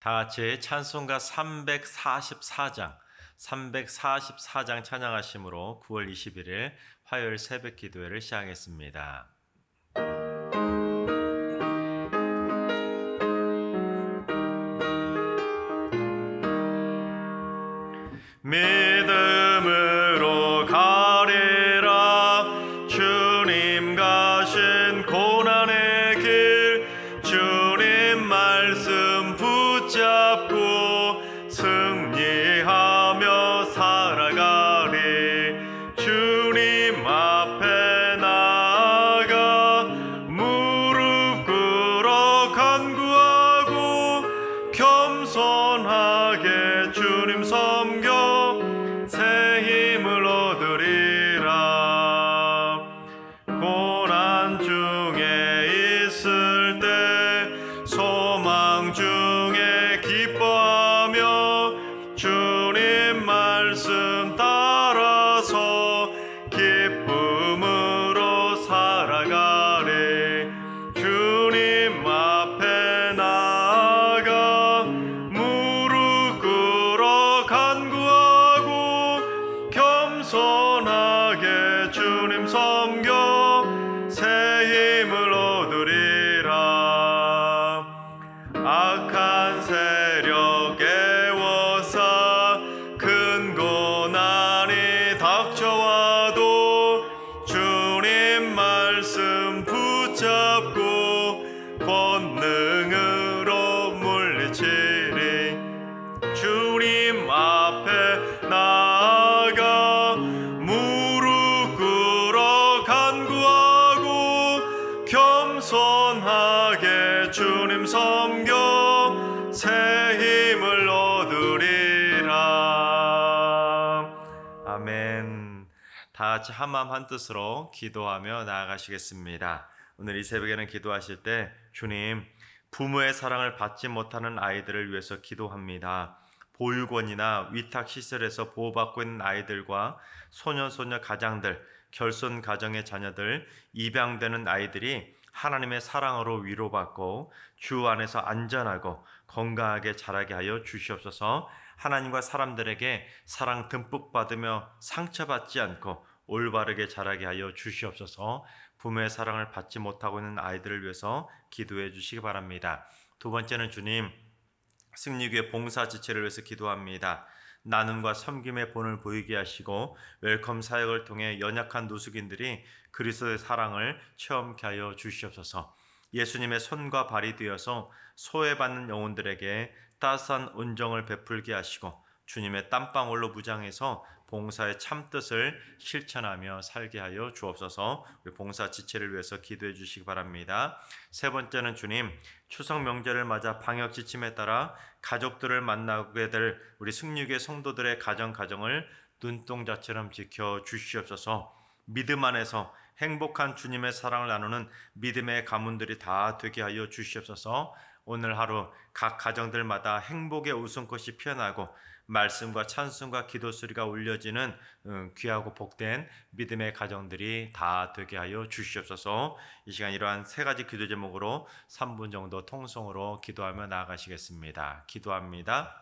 다 같이 찬송가 344장 찬양하심으로 9월 21일 화요일 새벽 기도회를 시작하겠습니다. 믿음으로 가리라. 주님 가신 고난의 길, 주님 말씀 붙잡고 승리하며 살아가리. 주님 앞에 나아가 무릎 꿇어 간구하고 겸손하게 주님 섬겨 새 힘을 얻으리라. 고난 중에 있을 때 소망 중에 기뻐하며 주님 말씀 따라서 기쁨으로 살아가리. 주님 앞에 나아가 무릎 꿇어 간구하고 겸손하게 주님 섬겨 새 힘을 얻으리라. 악한 세력 애워싸 큰 고난이 닥쳐와도 주님 말씀 붙잡고 권능으로 물리치리. 주님 앞에 나아가 무릎 꿇어 간구하고 겸손하게 주님 섬겨 새 힘을 얻으리라. 아멘. 다 같이 한마음 한뜻으로 기도하며 나아가시겠습니다. 오늘 이 새벽에는 기도하실 때 주님, 부모의 사랑을 받지 못하는 아이들을 위해서 기도합니다. 보육원이나 위탁시설에서 보호받고 있는 아이들과 소년소녀 가장들, 결손 가정의 자녀들, 입양되는 아이들이 하나님의 사랑으로 위로받고 주 안에서 안전하고 건강하게 자라게 하여 주시옵소서. 하나님과 사람들에게 사랑 듬뿍 받으며 상처받지 않고 올바르게 자라게 하여 주시옵소서. 부모의 사랑을 받지 못하고 있는 아이들을 위해서 기도해 주시기 바랍니다. 두 번째는 주님, 승리교회 봉사 지체를 위해서 기도합니다. 나눔과 섬김의 본을 보이게 하시고 웰컴 사역을 통해 연약한 노숙인들이 그리스도의 사랑을 체험케 하여 주시옵소서. 예수님의 손과 발이 되어서 소외받는 영혼들에게 따스한 온정을 베풀게 하시고 주님의 땀방울로 무장해서 봉사의 참뜻을 실천하며 살게 하여 주옵소서. 우리 봉사 지체를 위해서 기도해 주시기 바랍니다. 세 번째는 주님, 추석 명절을 맞아 방역 지침에 따라 가족들을 만나게 될 우리 승리교회 성도들의 가정을 눈동자처럼 지켜 주시옵소서. 믿음 안에서 행복한 주님의 사랑을 나누는 믿음의 가문들이 다 되게 하여 주시옵소서. 오늘 하루 각 가정들마다 행복의 웃음꽃이 피어나고 말씀과 찬송과 기도 소리가 울려지는 귀하고 복된 믿음의 가정들이 다 되게 하여 주시옵소서. 이 시간 이러한 세 가지 기도 제목으로 3분 정도 통성으로 기도하며 나아가시겠습니다. 기도합니다.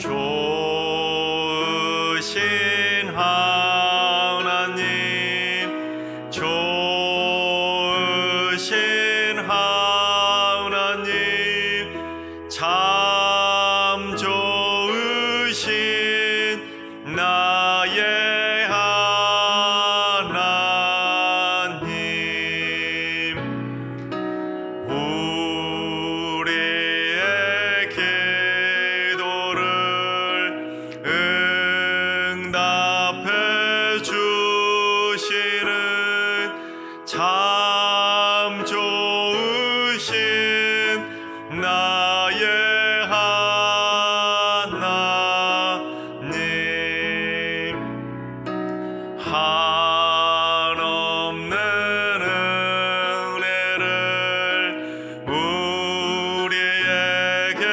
좋으신 하나님, 좋으신 하나님, 참 좋으신 나의 하나님. 우리의 기도를 응답해 주시는 참 좋으신 나의 하나님. 한없는 은혜를 우리에게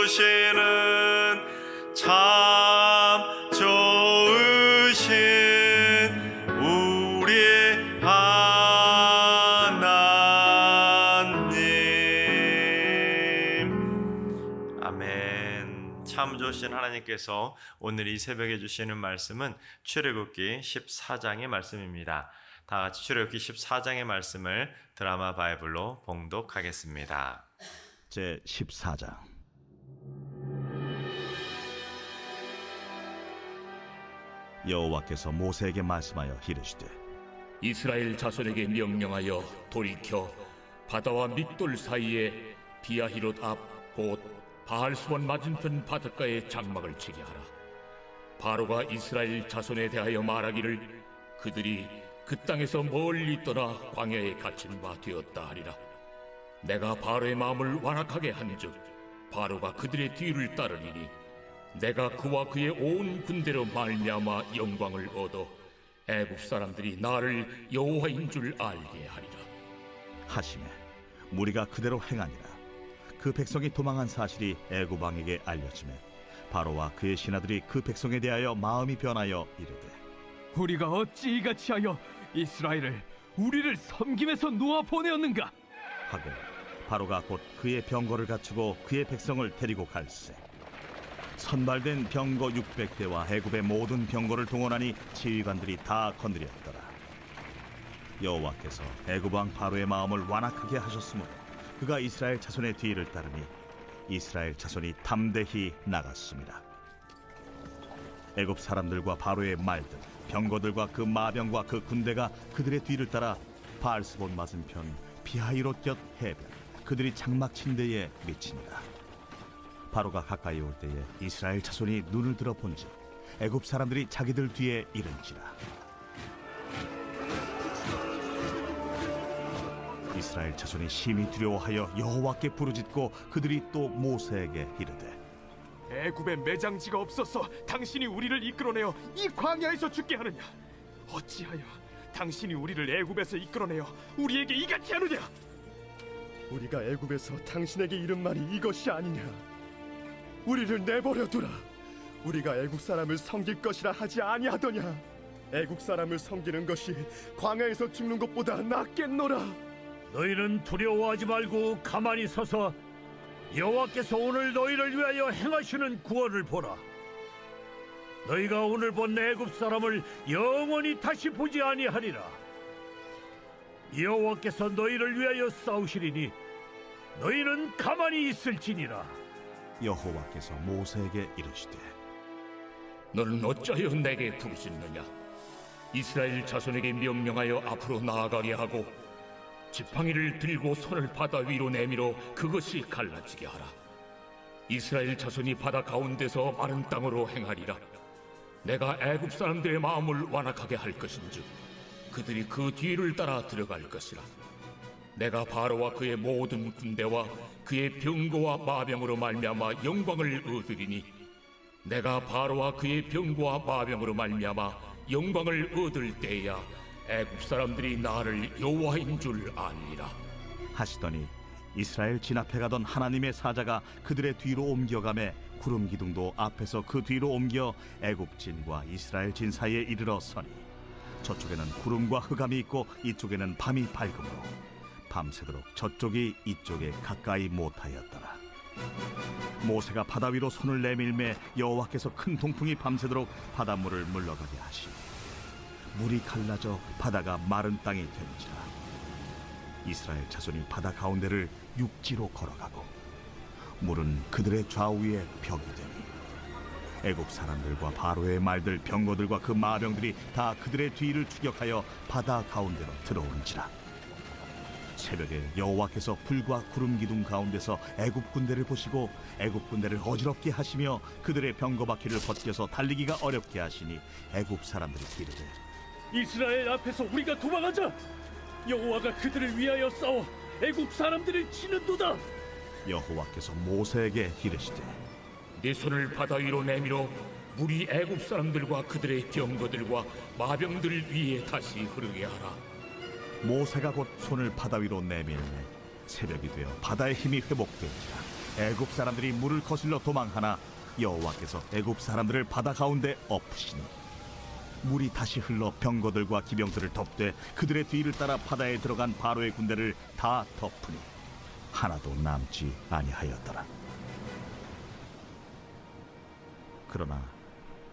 주시는 참 좋으신 우리 하나님. 아멘. 참 좋으신 하나님께서 오늘 이 새벽에 주시는 말씀은 출애굽기 14장의 말씀입니다. 다 같이 출애굽기 14장의 말씀을 드라마 바이블로 봉독하겠습니다. 제 14장. 여호와께서 모세에게 말씀하여 이르시되 이스라엘 자손에게 명령하여 돌이켜 바다와 밋돌 사이에 비아히롯 앞 곧 바알스본 맞은편 바닷가에 장막을 치게 하라. 바로가 이스라엘 자손에 대하여 말하기를 그들이 그 땅에서 멀리 떠나 광야에 갇힌 바 되었다 하리라. 내가 바로의 마음을 완악하게 한즉 바로가 그들의 뒤를 따르리니 내가 그와 그의 온 군대로 말미암아 영광을 얻어 애굽 사람들이 나를 여호와인 줄 알게 하리라. 하심에 무리가 그대로 행하니라. 그 백성이 도망한 사실이 애굽 왕에게 알려지매 바로와 그의 신하들이 그 백성에 대하여 마음이 변하여 이르되 우리가 어찌 이같이 하여 이스라엘을 우리를 섬김에서 놓아 보내었는가 하고 바로가 곧 그의 병거를 갖추고 그의 백성을 데리고 갈새 선발된 병거 600대와 애굽의 모든 병거를 동원하니 지휘관들이 다 건드렸더라. 여호와께서 애굽 왕 바로의 마음을 완악하게 하셨으므로 그가 이스라엘 자손의 뒤를 따르니 이스라엘 자손이 담대히 나갔습니다. 애굽 사람들과 바로의 말들, 병거들과 그 마병과 그 군대가 그들의 뒤를 따라 바알스본 맞은편 비하히롯 곁 해변 그들이 장막 친 데에 미치니라. 바로가 가까이 올 때에 이스라엘 자손이 눈을 들어 본즉 애굽 사람들이 자기들 뒤에 이른지라. 이스라엘 자손이 심히 두려워하여 여호와께 부르짖고 그들이 또 모세에게 이르되 애굽에 매장지가 없어서 당신이 우리를 이끌어내어 이 광야에서 죽게 하느냐 어찌하여 당신이 우리를 애굽에서 이끌어내어 우리에게 이같이 하느냐 우리가 애굽에서 당신에게 이른 말이 이것이 아니냐. 우리를 내버려 두라. 우리가 애굽 사람을 섬길 것이라 하지 아니하더냐. 애국 사람을 섬기는 것이 광야에서 죽는 것보다 낫겠노라. 너희는 두려워하지 말고 가만히 서서 여호와께서 오늘 너희를 위하여 행하시는 구원을 보라. 너희가 오늘 본 애굽 사람을 영원히 다시 보지 아니하리라. 여호와께서 너희를 위하여 싸우시리니 너희는 가만히 있을지니라. 여호와께서 모세에게 이르시되 너는 어찌하여 내게 부르짖느냐. 이스라엘 자손에게 명령하여 앞으로 나아가게 하고 지팡이를 들고 손을 바다 위로 내밀어 그것이 갈라지게 하라. 이스라엘 자손이 바다 가운데서 마른 땅으로 행하리라. 내가 애굽 사람들의 마음을 완악하게 할 것인즉 그들이 그 뒤를 따라 들어갈 것이라. 내가 바로와 그의 모든 군대와 그의 병거와 마병으로 말미암아 영광을 얻으리니 내가 바로와 그의 병거와 마병으로 말미암아 영광을 얻을 때야 애굽 사람들이 나를 여호와인 줄 아니라 하시더니 이스라엘 진 앞에 가던 하나님의 사자가 그들의 뒤로 옮겨가매 구름 기둥도 앞에서 그 뒤로 옮겨 애굽 진과 이스라엘 진 사이에 이르러 서니 저쪽에는 구름과 흑암이 있고 이쪽에는 밤이 밝음으로 밤새도록 저쪽이 이쪽에 가까이 못하였더라. 모세가 바다 위로 손을 내밀매 여호와께서 큰 동풍이 밤새도록 바닷물을 물러가게 하시니 물이 갈라져 바다가 마른 땅이 된지라. 이스라엘 자손이 바다 가운데를 육지로 걸어가고 물은 그들의 좌우에 벽이 되니 애굽 사람들과 바로의 말들 병거들과 그 마병들이 다 그들의 뒤를 추격하여 바다 가운데로 들어온지라. 새벽에 여호와께서 불과 구름 기둥 가운데서 애굽 군대를 보시고 애굽 군대를 어지럽게 하시며 그들의 병거 바퀴를 벗겨서 달리기가 어렵게 하시니 애굽 사람들이 이르되 이스라엘 앞에서 우리가 도망하자. 여호와가 그들을 위하여 싸워 애굽 사람들을 치는도다. 여호와께서 모세에게 이르시되 네 손을 바다 위로 내밀어 물이 애굽 사람들과 그들의 병거들과 마병들 위에 다시 흐르게 하라. 모세가 곧 손을 바다 위로 내밀매 새벽이 되어 바다의 힘이 회복되니라. 애굽 사람들이 물을 거슬러 도망하나 여호와께서 애굽 사람들을 바다 가운데 엎으시니 물이 다시 흘러 병거들과 기병들을 덮되 그들의 뒤를 따라 바다에 들어간 바로의 군대를 다 덮으니 하나도 남지 아니하였더라. 그러나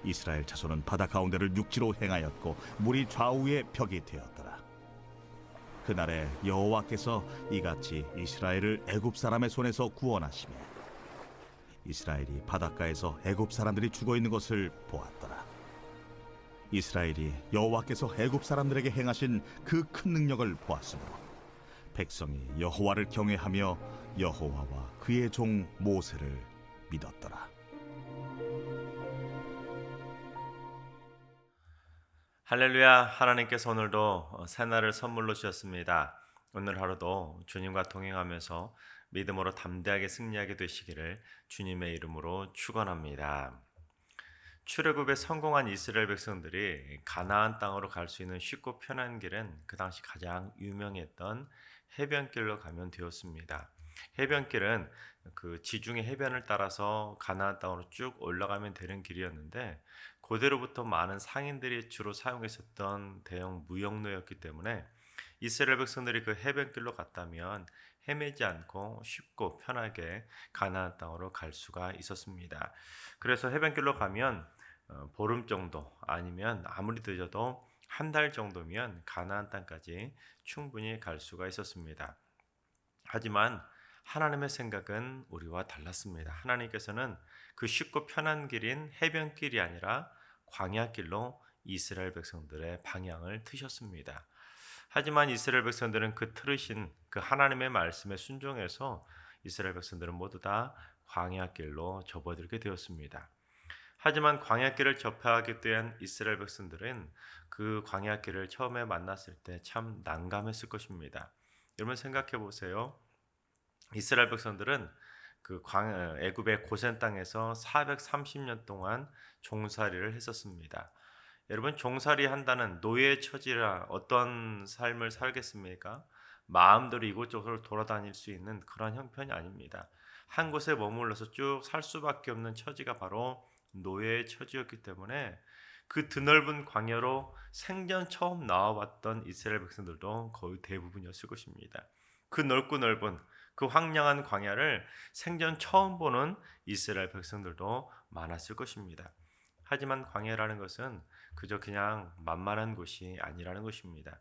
이스라엘 자손은 바다 가운데를 육지로 행하였고 물이 좌우에 벽이 되었더라. 그날에 여호와께서 이같이 이스라엘을 애굽 사람의 손에서 구원하시며 이스라엘이 바닷가에서 애굽 사람들이 죽어 있는 것을 보았더라. 이스라엘이 여호와께서 애굽 사람들에게 행하신 그 큰 능력을 보았으므로 백성이 여호와를 경외하며 여호와와 그의 종 모세를 믿었더라. 할렐루야. 하나님께서 오늘도 새날을 선물로 주셨습니다. 오늘 하루도 주님과 동행하면서 믿음으로 담대하게 승리하게 되시기를 주님의 이름으로 축원합니다. 출애굽에 성공한 이스라엘 백성들이 가나안 땅으로 갈 수 있는 쉽고 편한 길은 그 당시 가장 유명했던 해변길로 가면 되었습니다. 해변길은 그 지중해 해변을 따라서 가나안 땅으로 쭉 올라가면 되는 길이었는데 고대로부터 많은 상인들이 주로 사용했었던 대형 무역로였기 때문에 이스라엘 백성들이 그 해변길로 갔다면 헤매지 않고 쉽고 편하게 가나안 땅으로 갈 수가 있었습니다. 그래서 해변길로 가면 보름 정도 아니면 아무리 늦어도 한 달 정도면 가나안 땅까지 충분히 갈 수가 있었습니다. 하지만 하나님의 생각은 우리와 달랐습니다. 하나님께서는 그 쉽고 편한 길인 해변길이 아니라 광야길로 이스라엘 백성들의 방향을 트셨습니다. 하지만 이스라엘 백성들은 그 틀으신 그 하나님의 말씀에 순종해서 이스라엘 백성들은 모두 다 광야길로 접어들게 되었습니다. 하지만 광야길을 접하게 된 이스라엘 백성들은 그 광야길을 처음에 만났을 때 참 난감했을 것입니다. 여러분 생각해 보세요. 이스라엘 백성들은 그 애굽의 고센 땅에서 430년 동안 종살이를 했었습니다. 여러분 종살이 한다는 노예 처지라 어떤 삶을 살겠습니까? 마음대로 이곳저곳을 돌아다닐 수 있는 그런 형편이 아닙니다. 한 곳에 머물러서 쭉 살 수밖에 없는 처지가 바로 노예의 처지였기 때문에 그 드넓은 광야로 생전 처음 나와봤던 이스라엘 백성들도 거의 대부분이었을 것입니다. 그 넓고 넓은 그 황량한 광야를 생전 처음 보는 이스라엘 백성들도 많았을 것입니다. 하지만 광야라는 것은 그저 그냥 만만한 곳이 아니라는 것입니다.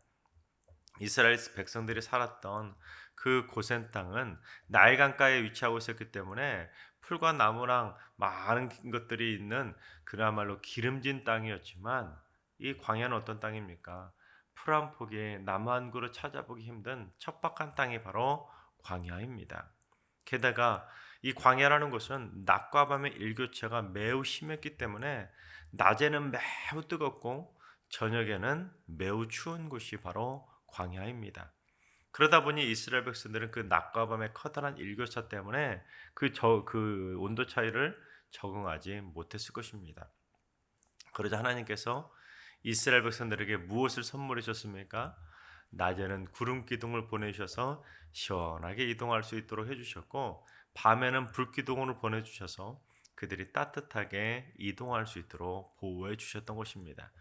이스라엘 백성들이 살았던 그 고센 땅은 나일 강가에 위치하고 있었기 때문에 풀과 나무랑 많은 것들이 있는 그야말로 기름진 땅이었지만 이 광야는 어떤 땅입니까? 풀 한 포기에 나무 한 그루 찾아보기 힘든 척박한 땅이 바로 광야입니다. 게다가 이 광야라는 곳은 낮과 밤의 일교차가 매우 심했기 때문에 낮에는 매우 뜨겁고 저녁에는 매우 추운 곳이 바로 광야입니다. 그러다 보니 이스라엘 백성들은 그 낮과 밤의 커다란 일교차 때문에 그 온도 차이를 적응하지 못했을 것입니다. 그러자 하나님께서 이스라엘 백성들에게 무엇을 선물해 주셨습니까? 낮에는 구름 기둥을 보내주셔서 시원하게 이동할 수 있도록 해주셨고 밤에는 불 기둥으로 보내주셔서 그들이 따뜻하게 이동할 수 있도록 보호해 주셨던 것입니다.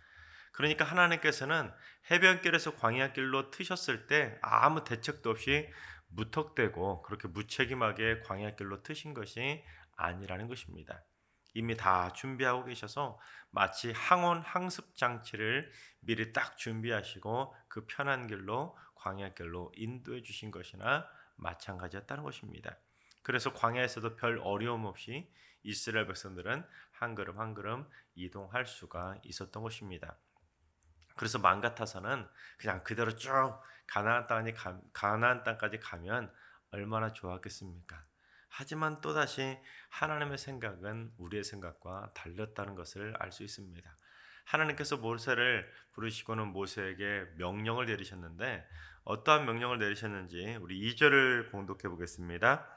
그러니까 하나님께서는 해변길에서 광야길로 트셨을 때 아무 대책도 없이 무턱대고 그렇게 무책임하게 광야길로 트신 것이 아니라는 것입니다. 이미 다 준비하고 계셔서 마치 항온 항습 장치를 미리 딱 준비하시고 그 편한 길로 광야길로 인도해 주신 것이나 마찬가지였다는 것입니다. 그래서 광야에서도 별 어려움 없이 이스라엘 백성들은 한 걸음 한 걸음 이동할 수가 있었던 것입니다. 그래서 마음 같아서는 그냥 그대로 쭉 가나안 땅까지 가면 얼마나 좋았겠습니까? 하지만 또다시 하나님의 생각은 우리의 생각과 달랐다는 것을 알 수 있습니다. 하나님께서 모세를 부르시고는 모세에게 명령을 내리셨는데 어떠한 명령을 내리셨는지 우리 2절을 봉독해 보겠습니다.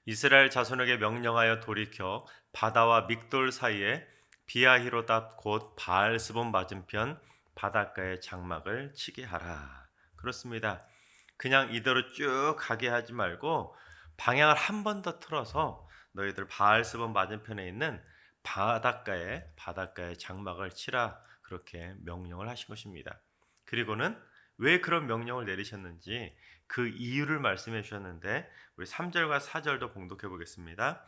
이스라엘 자손에게 명령하여 돌이켜 바다와 믹돌 사이에 비아히로답 곧 바알스본 맞은편 바닷가에 장막을 치게 하라. 그렇습니다. 그냥 이대로 쭉 가게 하지 말고 방향을 한 번 더 틀어서 너희들 바알스본 맞은편에 있는 바닷가에 장막을 치라, 그렇게 명령을 하신 것입니다. 그리고는 왜 그런 명령을 내리셨는지 그 이유를 말씀해 주셨는데 우리 3절과 4절도 봉독해 보겠습니다.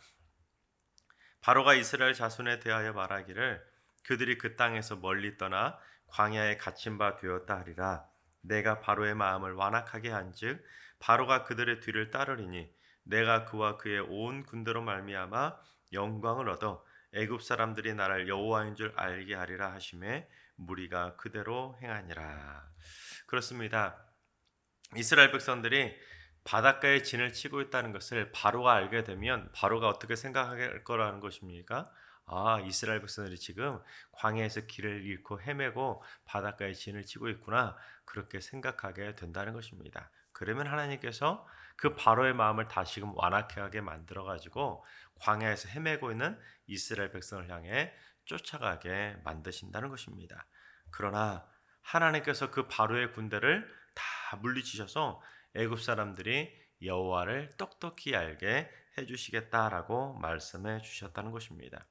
바로가 이스라엘 자손에 대하여 말하기를 그들이 그 땅에서 멀리 떠나 광야에 갇힌 바 되었다 하리라. 내가 바로의 마음을 완악하게 한즉 바로가 그들의 뒤를 따르리니 내가 그와 그의 온 군대로 말미암아 영광을 얻어 애굽 사람들이 나를 여호와인 줄 알게 하리라 하시매 무리가 그대로 행하니라. 그렇습니다. 이스라엘 백성들이 바닷가에 진을 치고 있다는 것을 바로가 알게 되면 바로가 어떻게 생각할 거라는 것입니까? 이스라엘 백성들이 지금 광야에서 길을 잃고 헤매고 바닷가에 진을 치고 있구나, 그렇게 생각하게 된다는 것입니다. 그러면 하나님께서 그 바로의 마음을 다시금 완악하게 만들어 가지고 광야에서 헤매고 있는 이스라엘 백성을 향해 쫓아가게 만드신다는 것입니다. 그러나 하나님께서 그 바로의 군대를 다 물리치셔서 애굽 사람들이 여호와를 똑똑히 알게 해주시겠다라고 말씀해 주셨다는 것입니다.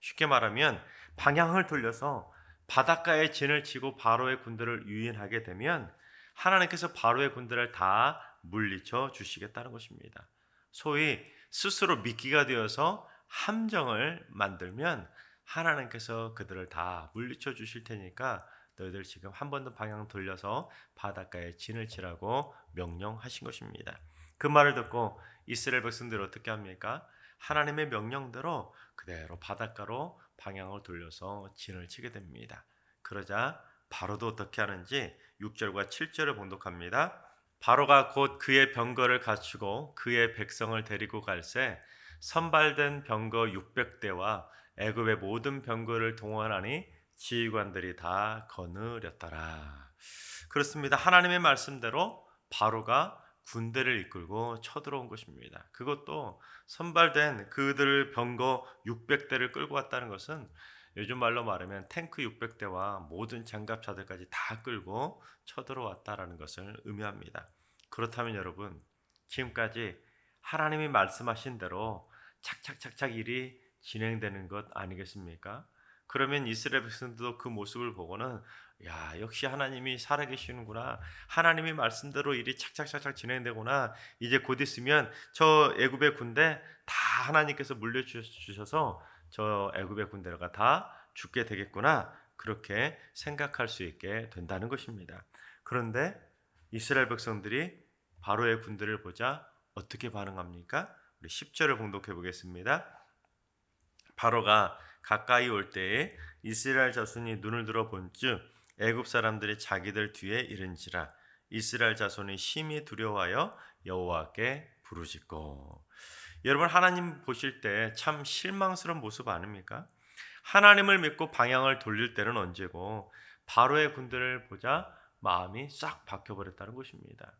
쉽게 말하면 방향을 돌려서 바닷가에 진을 치고 바로의 군대를 유인하게 되면 하나님께서 바로의 군대를 다 물리쳐 주시겠다는 것입니다. 소위 스스로 미끼가 되어서 함정을 만들면 하나님께서 그들을 다 물리쳐 주실 테니까 너희들 지금 한 번 더 방향 돌려서 바닷가에 진을 치라고 명령하신 것입니다. 그 말을 듣고 이스라엘 백성들이 어떻게 합니까? 하나님의 명령대로 그대로 바닷가로 방향을 돌려서 진을 치게 됩니다. 그러자 바로도 어떻게 하는지 6절과 7절을 봉독합니다. 바로가 곧 그의 병거를 갖추고 그의 백성을 데리고 갈새 선발된 병거 600대와 애굽의 모든 병거를 동원하니 지휘관들이 다 거느렸더라. 그렇습니다. 하나님의 말씀대로 바로가 군대를 이끌고 쳐들어온 것입니다. 그것도 선발된 그들 병거 600대를 끌고 왔다는 것은 요즘 말로 말하면 탱크 600대와 모든 장갑차들까지 다 끌고 쳐들어왔다라는 것을 의미합니다. 그렇다면 여러분, 지금까지 하나님이 말씀하신 대로 착착착착 일이 진행되는 것 아니겠습니까? 그러면 이스라엘 백성들도 그 모습을 보고는 역시 하나님이 살아계시는구나, 하나님의 말씀대로 일이 착착착착 진행되구나, 이제 곧 있으면 저 애굽의 군대 다 하나님께서 물려주셔서 저 애굽의 군대가 다 죽게 되겠구나, 그렇게 생각할 수 있게 된다는 것입니다. 그런데 이스라엘 백성들이 바로의 군대를 보자 어떻게 반응합니까? 우리 10절을 봉독해 보겠습니다. 바로가 가까이 올 때에 이스라엘 자손이 눈을 들어 본즉 애굽 사람들이 자기들 뒤에 이른지라. 이스라엘 자손이 심히 두려워하여 여호와께 부르짖고. 여러분, 하나님 보실 때 참 실망스러운 모습 아닙니까? 하나님을 믿고 방향을 돌릴 때는 언제고 바로의 군대를 보자 마음이 싹 바뀌어버렸다는 것입니다.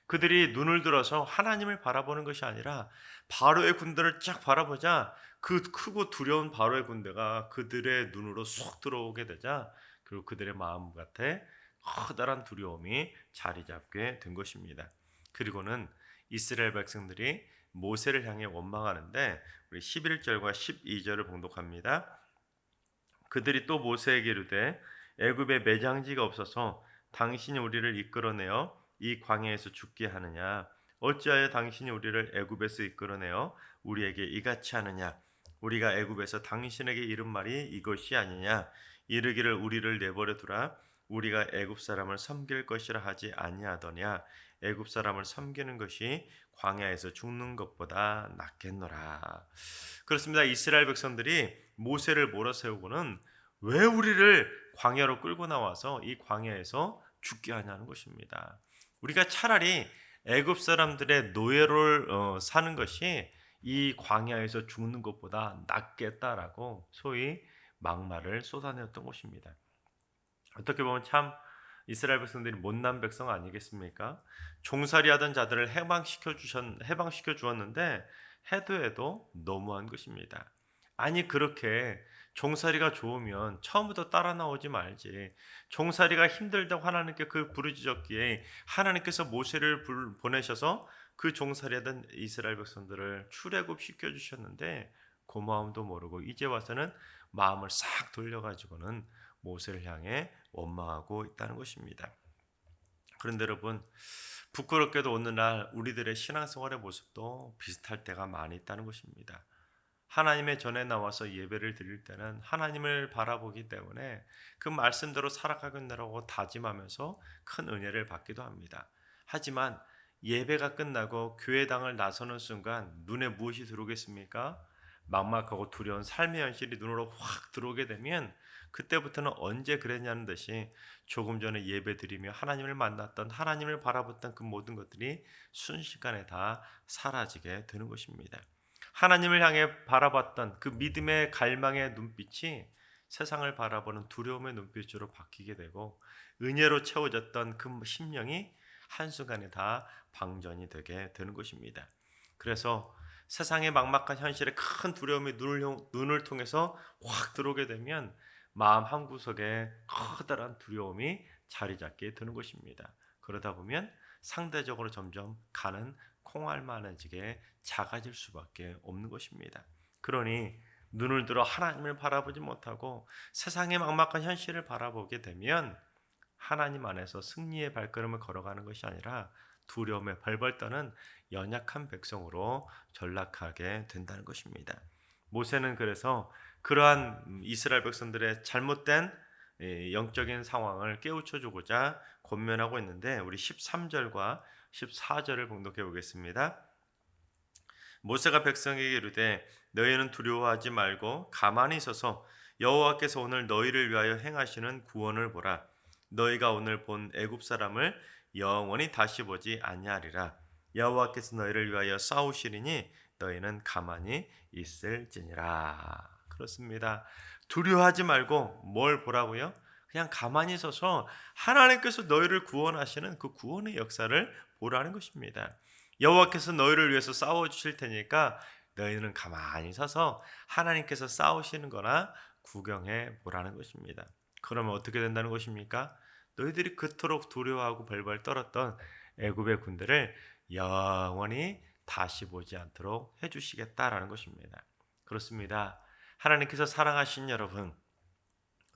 그들이 눈을 들어서 하나님을 바라보는 것이 아니라 바로의 군대를 쫙 바라보자 그 크고 두려운 바로의 군대가 그들의 눈으로 쏙 들어오게 되자 그리고 그들의 마음 곁에 커다란 두려움이 자리 잡게 된 것입니다. 그리고는 이스라엘 백성들이 모세를 향해 원망하는데 우리 11절과 12절을 봉독합니다. 그들이 또 모세에게 이르되 애굽에 매장지가 없어서 당신이 우리를 이끌어내어 이 광야에서 죽게 하느냐? 어찌하여 당신이 우리를 애굽에서 이끌어내어 우리에게 이같이 하느냐? 우리가 애굽에서 당신에게 이른 말이 이것이 아니냐? 이르기를 우리를 내버려 두라. 우리가 애굽 사람을 섬길 것이라 하지 아니하더냐? 애굽 사람을 섬기는 것이 광야에서 죽는 것보다 낫겠노라. 그렇습니다. 이스라엘 백성들이 모세를 몰아세우고는 왜 우리를 광야로 끌고 나와서 이 광야에서 죽게 하냐는 것입니다. 우리가 차라리 애굽 사람들의 노예로 사는 것이 이 광야에서 죽는 것보다 낫겠다라고 소위 막말을 쏟아내었던 것입니다. 어떻게 보면 참 이스라엘 백성들이 못난 백성 아니겠습니까? 종살이하던 자들을 해방시켜 주었는데 해도 너무한 것입니다. 아니 그렇게 종살이가 좋으면 처음부터 따라 나오지 말지. 종살이가 힘들다고 하나님께 그 부르짖었기에 하나님께서 모세를 보내셔서 그 종살이하던 이스라엘 백성들을 출애굽시켜 주셨는데 고마움도 모르고 이제 와서는 마음을 싹 돌려가지고는 모세를 향해 원망하고 있다는 것입니다. 그런데 여러분, 부끄럽게도 오늘날 우리들의 신앙생활의 모습도 비슷할 때가 많이 있다는 것입니다. 하나님의 전에 나와서 예배를 드릴 때는 하나님을 바라보기 때문에 그 말씀대로 살아가겠다고 다짐하면서 큰 은혜를 받기도 합니다. 하지만 예배가 끝나고 교회당을 나서는 순간 눈에 무엇이 들어오겠습니까? 막막하고 두려운 삶의 현실이 눈으로 확 들어오게 되면 그때부터는 언제 그랬냐는 듯이 조금 전에 예배 드리며 하나님을 만났던, 하나님을 바라봤던 그 모든 것들이 순식간에 다 사라지게 되는 것입니다. 하나님을 향해 바라봤던 그 믿음의 갈망의 눈빛이 세상을 바라보는 두려움의 눈빛으로 바뀌게 되고 은혜로 채워졌던 그 심령이 한순간에 다 방전이 되게 되는 것입니다. 그래서 세상의 막막한 현실에 큰 두려움이 눈을 통해서 확 들어오게 되면 마음 한구석에 커다란 두려움이 자리 잡게 되는 것입니다. 그러다 보면 상대적으로 점점 가는 콩알만해지게 작아질 수밖에 없는 것입니다. 그러니 눈을 들어 하나님을 바라보지 못하고 세상의 막막한 현실을 바라보게 되면 하나님 안에서 승리의 발걸음을 걸어가는 것이 아니라 두려움에 벌벌 떠는 연약한 백성으로 전락하게 된다는 것입니다. 모세는 그래서 그러한 이스라엘 백성들의 잘못된 영적인 상황을 깨우쳐 주고자 권면하고 있는데 우리 13절과 14절을 봉독해 보겠습니다. 모세가 백성에게 이르되 너희는 두려워하지 말고 가만히 서서 여호와께서 오늘 너희를 위하여 행하시는 구원을 보라. 너희가 오늘 본 애굽 사람을 영원히 다시 보지 아니하리라. 여호와께서 너희를 위하여 싸우시리니 너희는 가만히 있을지니라. 그렇습니다. 두려워하지 말고 뭘 보라고요? 그냥 가만히 서서 하나님께서 너희를 구원하시는 그 구원의 역사를 보라는 것입니다. 여호와께서 너희를 위해서 싸워주실 테니까 너희는 가만히 서서 하나님께서 싸우시는 거나 구경해 보라는 것입니다. 그러면 어떻게 된다는 것입니까? 너희들이 그토록 두려워하고 벌벌 떨었던 애굽의 군대를 영원히 다시 보지 않도록 해주시겠다라는 것입니다. 그렇습니다. 하나님께서 사랑하신 여러분,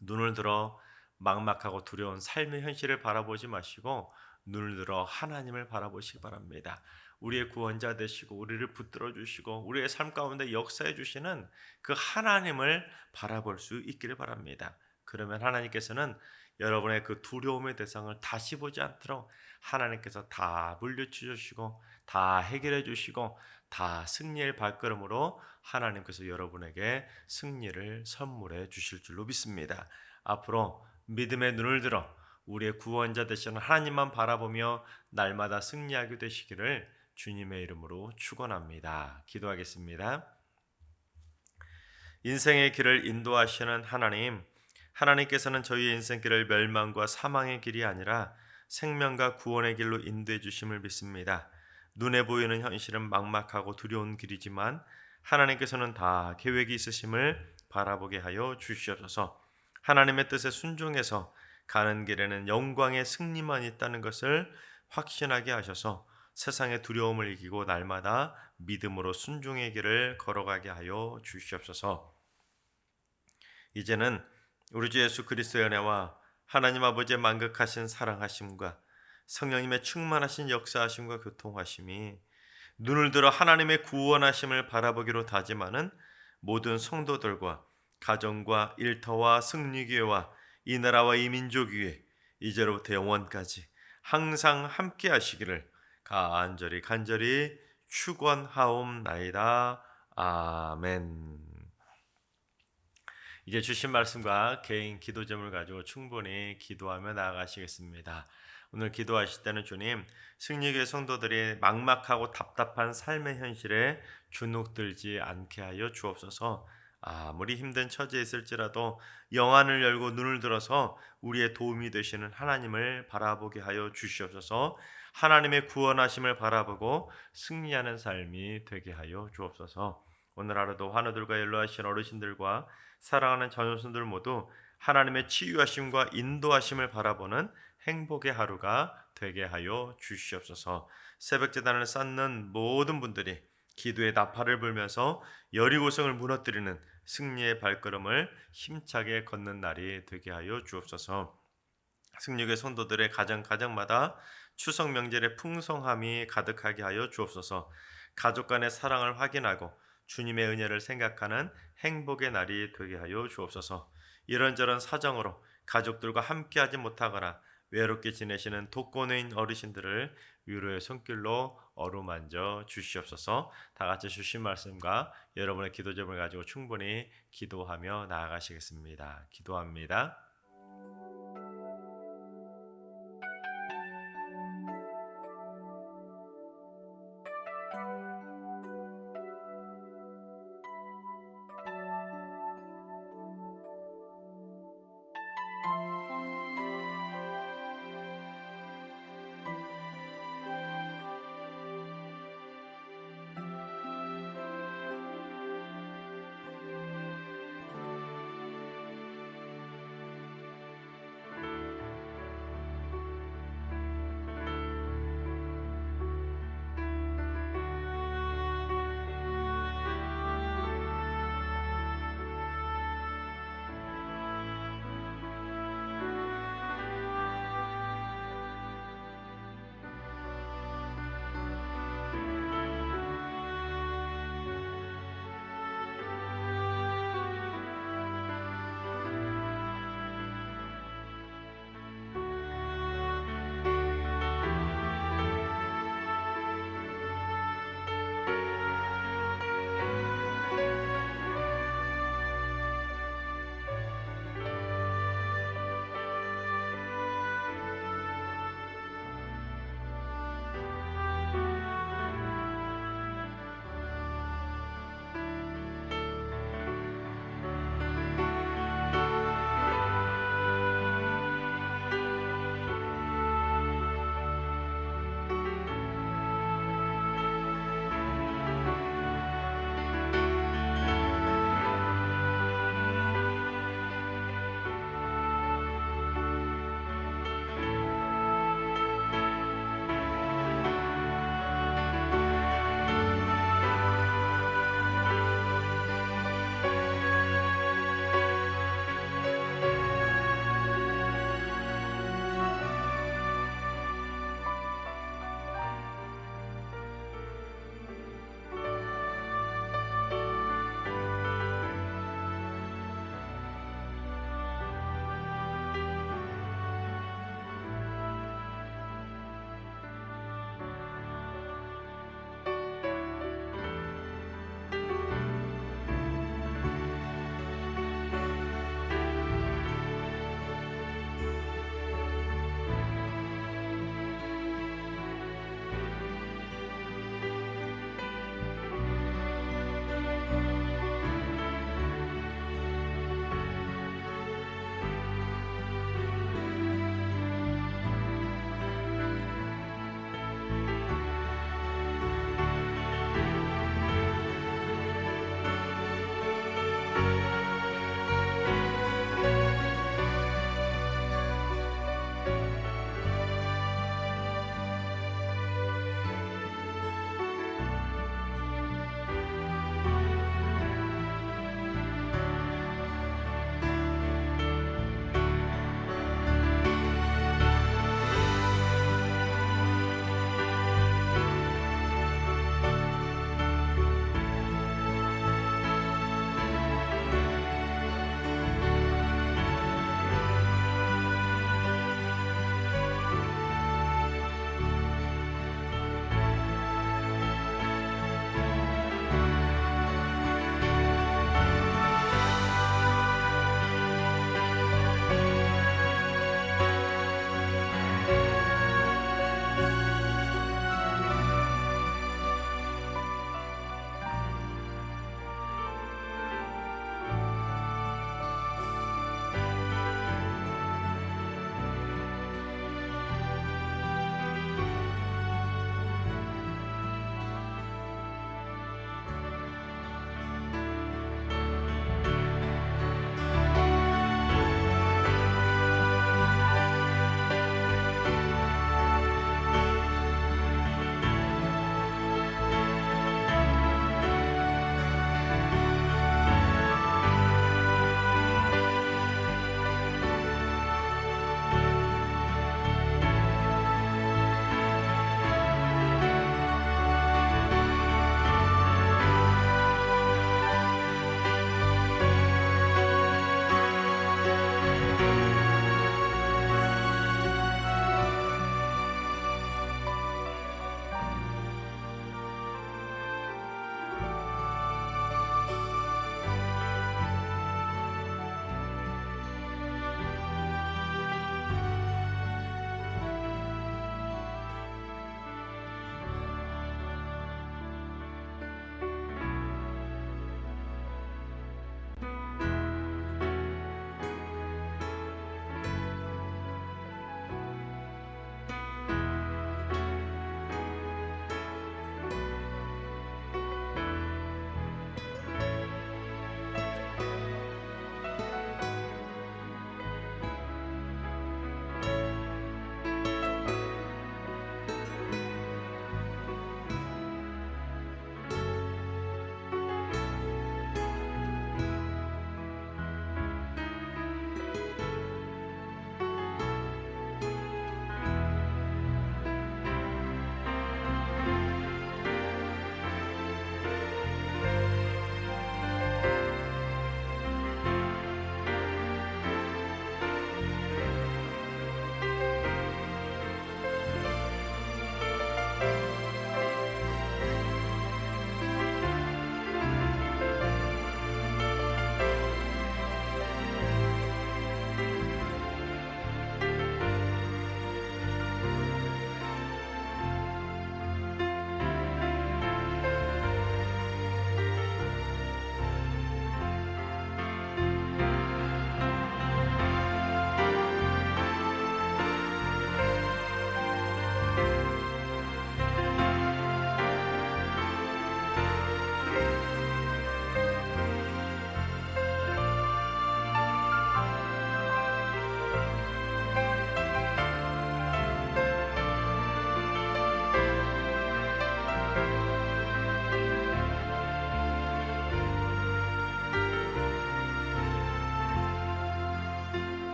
눈을 들어 막막하고 두려운 삶의 현실을 바라보지 마시고 눈을 들어 하나님을 바라보시기 바랍니다. 우리의 구원자 되시고 우리를 붙들어 주시고 우리의 삶 가운데 역사해 주시는 그 하나님을 바라볼 수 있기를 바랍니다. 그러면 하나님께서는 여러분의 그 두려움의 대상을 다시 보지 않도록 하나님께서 다 물리쳐 주시고 다 해결해 주시고 다 승리의 발걸음으로 하나님께서 여러분에게 승리를 선물해 주실 줄로 믿습니다. 앞으로 믿음의 눈을 들어 우리의 구원자 되시는 하나님만 바라보며 날마다 승리하게 되시기를 주님의 이름으로 축원합니다. 기도하겠습니다. 인생의 길을 인도하시는 하나님, 하나님께서는 저희의 인생길을 멸망과 사망의 길이 아니라 생명과 구원의 길로 인도해 주심을 믿습니다. 눈에 보이는 현실은 막막하고 두려운 길이지만 하나님께서는 다 계획이 있으심을 바라보게 하여 주시옵소서. 하나님의 뜻에 순종해서 가는 길에는 영광의 승리만 있다는 것을 확신하게 하셔서 세상의 두려움을 이기고 날마다 믿음으로 순종의 길을 걸어가게 하여 주시옵소서. 이제는 우리 주 예수 그리스도의 은혜와 하나님 아버지의 만극하신 사랑하심과 성령님의 충만하신 역사하심과 교통하심이 눈을 들어 하나님의 구원하심을 바라보기로 다짐하는 모든 성도들과 가정과 일터와 승리교회와 이 나라와 이 민족 위에 이제로부터 영원까지 항상 함께 하시기를 간절히 축원하옵나이다. 아멘. 이제 주신 말씀과 개인 기도 제목을 가지고 충분히 기도하며 나아가시겠습니다. 오늘 기도하실 때는 주님, 승리교회 성도들이 막막하고 답답한 삶의 현실에 주눅들지 않게 하여 주옵소서. 아무리 힘든 처지에 있을지라도 영안을 열고 눈을 들어서 우리의 도움이 되시는 하나님을 바라보게 하여 주시옵소서. 하나님의 구원하심을 바라보고 승리하는 삶이 되게 하여 주옵소서. 오늘 하루도 환우들과 연로하신 어르신들과 사랑하는 자녀손들 모두 하나님의 치유하심과 인도하심을 바라보는 행복의 하루가 되게 하여 주시옵소서. 새벽제단을 쌓는 모든 분들이 기도의 나팔을 불면서 여리고성을 무너뜨리는 승리의 발걸음을 힘차게 걷는 날이 되게 하여 주옵소서. 승리교회 성도들의 가정마다 추석 명절의 풍성함이 가득하게 하여 주옵소서. 가족 간의 사랑을 확인하고 주님의 은혜를 생각하는 행복의 날이 되게 하여 주옵소서. 이런저런 사정으로 가족들과 함께하지 못하거나 외롭게 지내시는 독거노인 어르신들을 위로의 손길로 어루만져 주시옵소서. 다 같이 주신 말씀과 여러분의 기도 제목을 가지고 충분히 기도하며 나아가시겠습니다. 기도합니다.